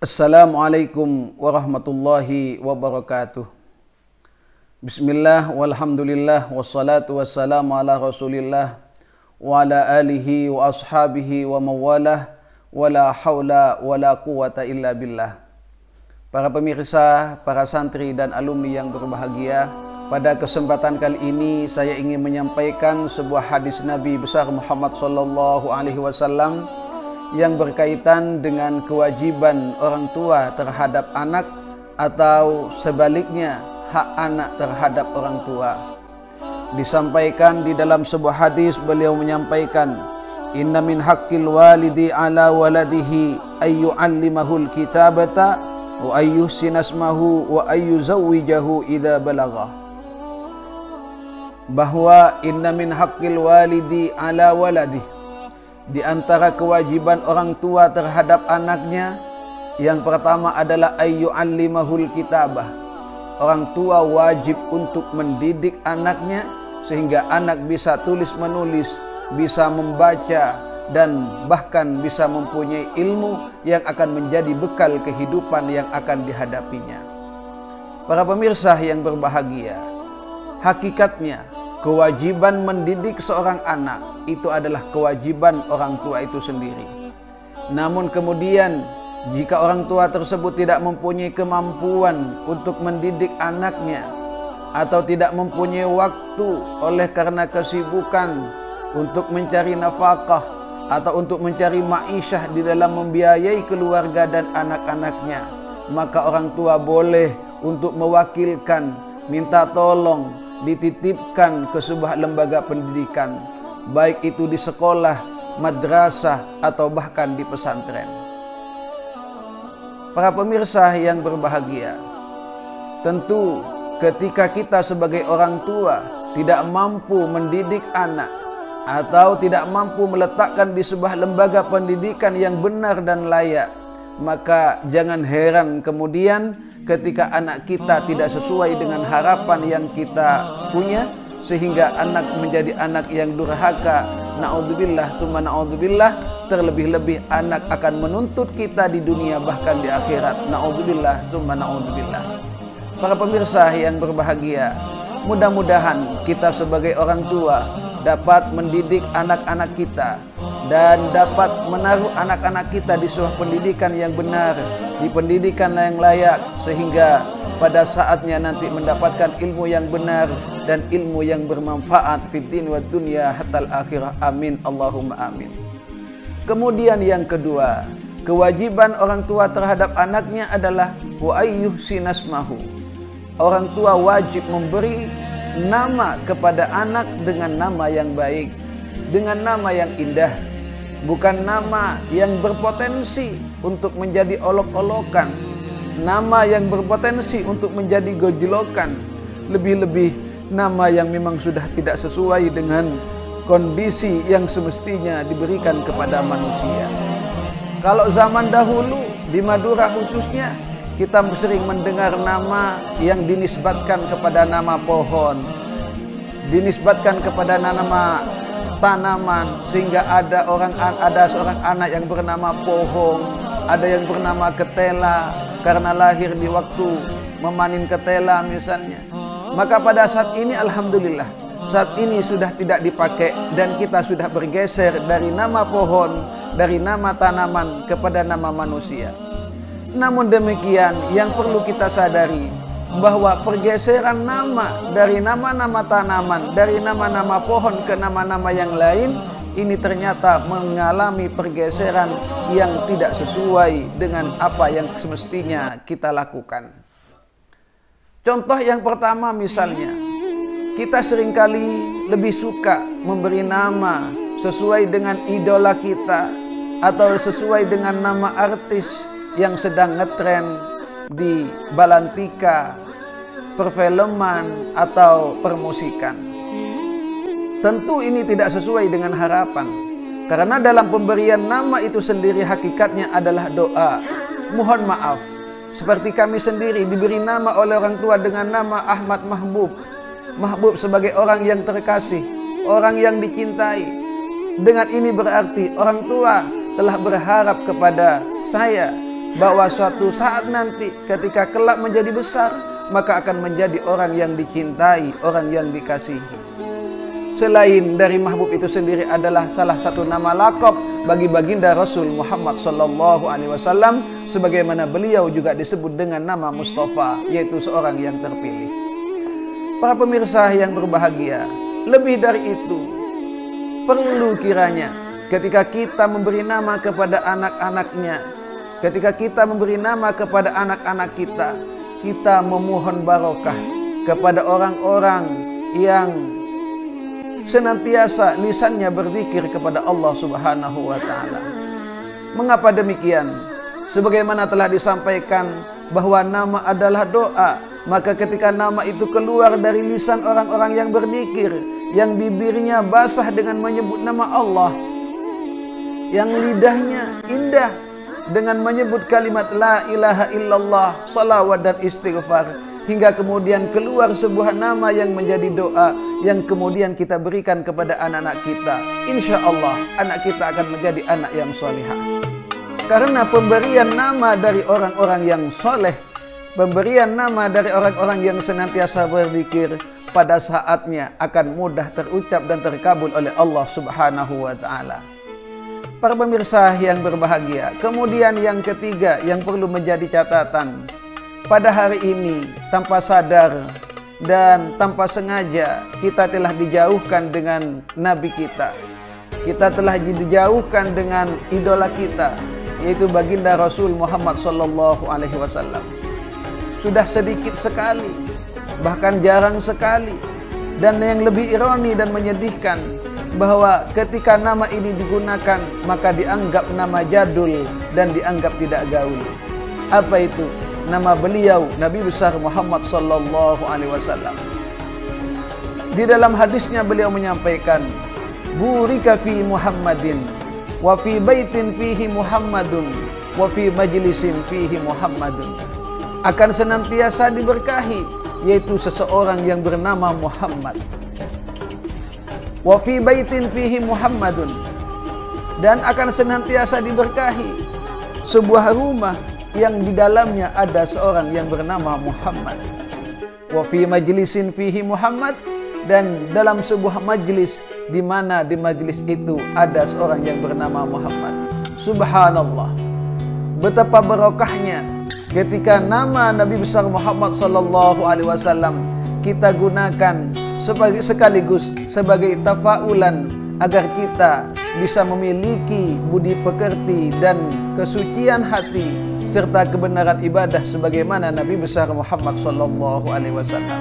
Assalamualaikum warahmatullahi wabarakatuh. Bismillah walhamdulillah wassalatu wassalamu ala rasulillah wa ala alihi wa ashabihi wa mawalah wa la hawla wa la quwata illa billah. Para pemirsa, para santri dan alumni yang berbahagia, pada kesempatan kali ini saya ingin menyampaikan sebuah hadis Nabi besar Muhammad sallallahu alaihi wasallam yang berkaitan dengan kewajiban orang tua terhadap anak atau sebaliknya hak anak terhadap orang tua. Disampaikan di dalam sebuah hadis, beliau menyampaikan, inna min haqqil walidi ala waladihi ayyu'allimahul kitabata wa ayyuhsinasmahu wa ayyuzawwijahu idza balagha. Bahwa inna min haqqil walidi ala waladihi, di antara kewajiban orang tua terhadap anaknya, yang pertama adalah ayyu'allimahul kitabah. Orang tua wajib untuk mendidik anaknya sehingga anak bisa tulis menulis, bisa membaca, dan bahkan bisa mempunyai ilmu yang akan menjadi bekal kehidupan yang akan dihadapinya. Para pemirsa yang berbahagia, hakikatnya kewajiban mendidik seorang anak itu adalah kewajiban orang tua itu sendiri. Namun kemudian jika orang tua tersebut tidak mempunyai kemampuan untuk mendidik anaknya, atau tidak mempunyai waktu oleh karena kesibukan untuk mencari nafkah atau untuk mencari ma'isyah di dalam membiayai keluarga dan anak-anaknya, maka orang tua boleh untuk mewakilkan, minta tolong, dititipkan ke sebuah lembaga pendidikan, baik itu di sekolah, madrasah, atau bahkan di pesantren. Para pemirsa yang berbahagia, tentu ketika kita sebagai orang tua tidak mampu mendidik anak atau tidak mampu meletakkan di sebuah lembaga pendidikan yang benar dan layak, maka jangan heran kemudian ketika anak kita tidak sesuai dengan harapan yang kita punya, sehingga anak menjadi anak yang durhaka. Na'udzubillah, summa na'udzubillah. Terlebih-lebih anak akan menuntut kita di dunia bahkan di akhirat. Na'udzubillah, summa na'udzubillah. Para pemirsa yang berbahagia, mudah-mudahan kita sebagai orang tua dapat mendidik anak-anak kita dan dapat menaruh anak-anak kita di sebuah pendidikan yang benar, di pendidikan yang layak, sehingga pada saatnya nanti mendapatkan ilmu yang benar dan ilmu yang bermanfaat fid din wad dunya hatal akhirah. Amin Allahumma amin. Kemudian yang kedua, kewajiban orang tua terhadap anaknya adalah wa ayyuhsinasmahu. Orang tua wajib memberi nama kepada anak dengan nama yang baik, dengan nama yang indah, bukan nama yang berpotensi untuk menjadi olok-olokan, nama yang berpotensi untuk menjadi gojlokan, lebih-lebih nama yang memang sudah tidak sesuai dengan kondisi yang semestinya diberikan kepada manusia. Kalau zaman dahulu di Madura khususnya, kita sering mendengar nama yang dinisbatkan kepada nama pohon, dinisbatkan kepada nama tanaman, sehingga ada seorang anak yang bernama pohon, ada yang bernama ketela karena lahir di waktu memanen ketela misalnya. Maka pada saat ini alhamdulillah, saat ini sudah tidak dipakai dan kita sudah bergeser dari nama pohon, dari nama tanaman kepada nama manusia. Namun demikian, yang perlu kita sadari bahwa pergeseran nama dari nama-nama tanaman, dari nama-nama pohon ke nama-nama yang lain, ini ternyata mengalami pergeseran yang tidak sesuai dengan apa yang semestinya kita lakukan. Contoh yang pertama misalnya, kita seringkali lebih suka memberi nama sesuai dengan idola kita atau sesuai dengan nama artis yang sedang ngetren di balantika, perfilman, atau permusikan. Tentu ini tidak sesuai dengan harapan, karena dalam pemberian nama itu sendiri hakikatnya adalah doa. Mohon maaf, seperti kami sendiri diberi nama oleh orang tua dengan nama Ahmad Mahbub. Mahbub sebagai orang yang terkasih, orang yang dicintai. Dengan ini berarti orang tua telah berharap kepada saya bahwa suatu saat nanti ketika kelak menjadi besar, maka akan menjadi orang yang dicintai, orang yang dikasihi. Selain dari mahbub itu sendiri adalah salah satu nama lakop bagi baginda Rasul Muhammad sallallahu alaihi wasallam, sebagaimana beliau juga disebut dengan nama Mustafa, yaitu seorang yang terpilih. Para pemirsa yang berbahagia, lebih dari itu, perlu kiranya ketika kita memberi nama kepada anak-anaknya, ketika kita memberi nama kepada anak-anak kita, kita memohon barokah kepada orang-orang yang senantiasa lisannya berzikir kepada Allah Subhanahu wa taala. Mengapa demikian? Sebagaimana telah disampaikan bahwa nama adalah doa, maka ketika nama itu keluar dari lisan orang-orang yang berzikir, yang bibirnya basah dengan menyebut nama Allah, yang lidahnya indah dengan menyebut kalimat la ilaha illallah, salawat dan istighfar, hingga kemudian keluar sebuah nama yang menjadi doa yang kemudian kita berikan kepada anak-anak kita. Insya Allah anak kita akan menjadi anak yang solihah. Karena pemberian nama dari orang-orang yang soleh, pemberian nama dari orang-orang yang senantiasa berzikir, pada saatnya akan mudah terucap dan terkabul oleh Allah Subhanahu wa ta'ala. Para pemirsa yang berbahagia, kemudian yang ketiga yang perlu menjadi catatan, pada hari ini tanpa sadar dan tanpa sengaja kita telah dijauhkan dengan Nabi kita. Kita telah dijauhkan dengan idola kita, yaitu baginda Rasul Muhammad sallallahu alaihi wasallam. Sudah sedikit sekali, bahkan jarang sekali, dan yang lebih ironi dan menyedihkan, bahwa ketika nama ini digunakan maka dianggap nama jadul dan dianggap tidak gaul. Apa itu? Nama beliau Nabi besar Muhammad sallallahu alaihi wasallam. Di dalam hadisnya beliau menyampaikan, burika fi Muhammadin wa fi baitin fihi Muhammadun wa fi majlisin fihi Muhammadun. Akan senantiasa diberkahi, yaitu seseorang yang bernama Muhammad. Wa fi baitin fihi Muhammadun, dan akan senantiasa diberkahi sebuah rumah yang di dalamnya ada seorang yang bernama Muhammad. Wa fi majlisin fihi Muhammad, dan dalam sebuah majlis di mana di majlis itu ada seorang yang bernama Muhammad. Subhanallah, betapa barokahnya ketika nama Nabi besar Muhammad sallallahu alaihi wasallam kita gunakan sekaligus sebagai tafaulan agar kita bisa memiliki budi pekerti dan kesucian hati serta kebenaran ibadah sebagaimana Nabi besar Muhammad sallallahu alaihi wasallam.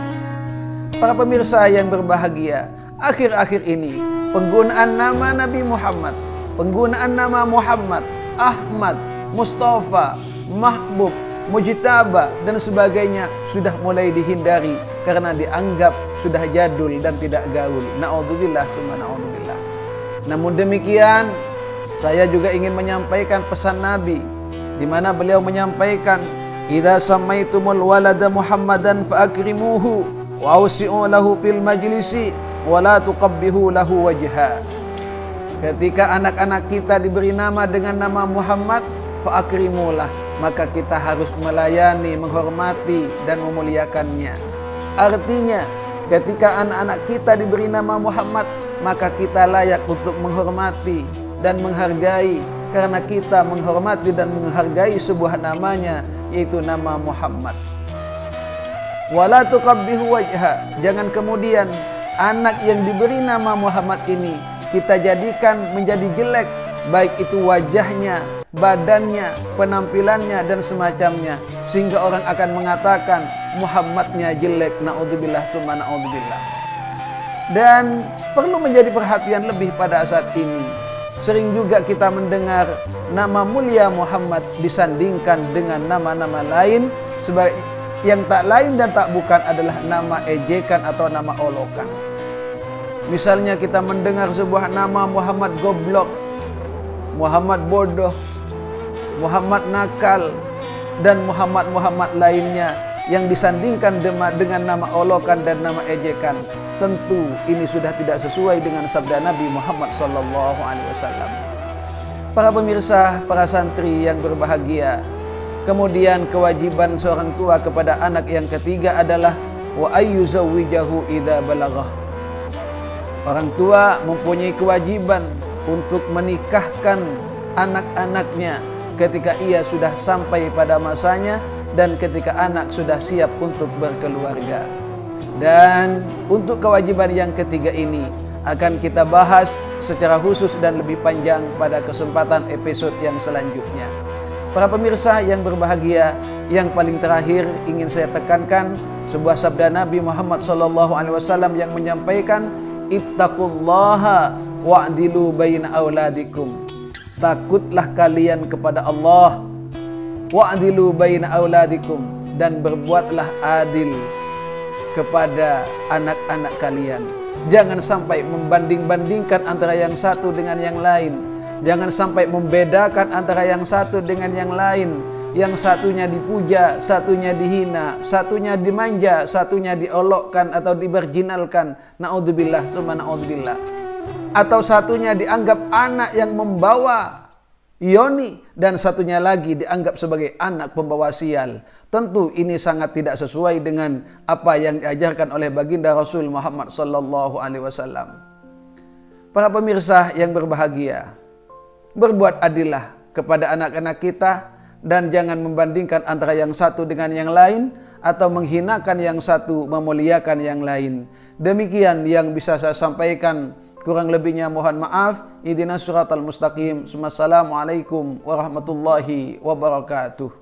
Para pemirsa yang berbahagia, akhir-akhir ini penggunaan nama Nabi Muhammad, penggunaan nama Muhammad, Ahmad, Mustafa, Mahbub, Mujtaba dan sebagainya sudah mulai dihindari karena dianggap sudah jadul dan tidak gaul. Na'udzubillah summa na'udzubillah. Namun demikian, saya juga ingin menyampaikan pesan Nabi di mana beliau menyampaikan, "Idza samaitumul walada Muhammadan fa'akrimuhu wa awsi'u lahu fil majlisi wa la tuqabbihu lahu wajha." Ketika anak-anak kita diberi nama dengan nama Muhammad, fa'akrimulah, maka kita harus melayani, menghormati dan memuliakannya. Artinya, ketika anak-anak kita diberi nama Muhammad, maka kita layak untuk menghormati dan menghargai, karena kita menghormati dan menghargai sebuah namanya, yaitu nama Muhammad. Wala tuqabbihu wajha, jangan kemudian anak yang diberi nama Muhammad ini kita jadikan menjadi jelek, baik itu wajahnya, badannya, penampilannya dan semacamnya, sehingga orang akan mengatakan Muhammadnya jelek. Na'udzubillah summa na'udzubillah. Dan perlu menjadi perhatian lebih pada saat ini, sering juga kita mendengar nama mulia Muhammad disandingkan dengan nama-nama lain sebagai yang tak lain dan tak bukan adalah nama ejekan atau nama olokan. Misalnya kita mendengar sebuah nama Muhammad goblok, Muhammad bodoh, Muhammad nakal, dan Muhammad lainnya yang disandingkan dengan nama olokan dan nama ejekan. Tentu ini sudah tidak sesuai dengan sabda Nabi Muhammad sallallahu alaihi wasallam. Para pemirsa, para santri yang berbahagia, Kemudian kewajiban seorang tua kepada anak yang ketiga adalah wa ayyuzawwijahu idza balaghah. Orang tua mempunyai kewajiban untuk menikahkan anak-anaknya ketika ia sudah sampai pada masanya dan ketika anak sudah siap untuk berkeluarga. Dan untuk kewajiban yang ketiga ini akan kita bahas secara khusus dan lebih panjang pada kesempatan episode yang selanjutnya. Para pemirsa yang berbahagia, yang paling terakhir ingin saya tekankan sebuah sabda Nabi Muhammad SAW yang menyampaikan, ittaqullaha wa'dilu baina auladikum. Takutlah kalian kepada Allah, wa'dilu baina auladikum, dan berbuatlah adil kepada anak-anak kalian. Jangan sampai membanding-bandingkan antara yang satu dengan yang lain. Jangan sampai membedakan antara yang satu dengan yang lain. Yang satunya dipuja, satunya dihina, satunya dimanja, satunya diolokkan atau diberjinalkan. Na'udzubillah, summa na'udzubillah. Atau satunya dianggap anak yang membawa yoni dan satunya lagi dianggap sebagai anak pembawa sial. Tentu ini sangat tidak sesuai dengan apa yang diajarkan oleh baginda Rasul Muhammad SAW. Para pemirsa yang berbahagia, berbuat adillah kepada anak-anak kita dan jangan membandingkan antara yang satu dengan yang lain atau menghinakan yang satu, memuliakan yang lain. Demikian yang bisa saya sampaikan. Kurang lebihnya mohon maaf. Ihdinas siratal mustaqim. Assalamualaikum warahmatullahi wabarakatuh.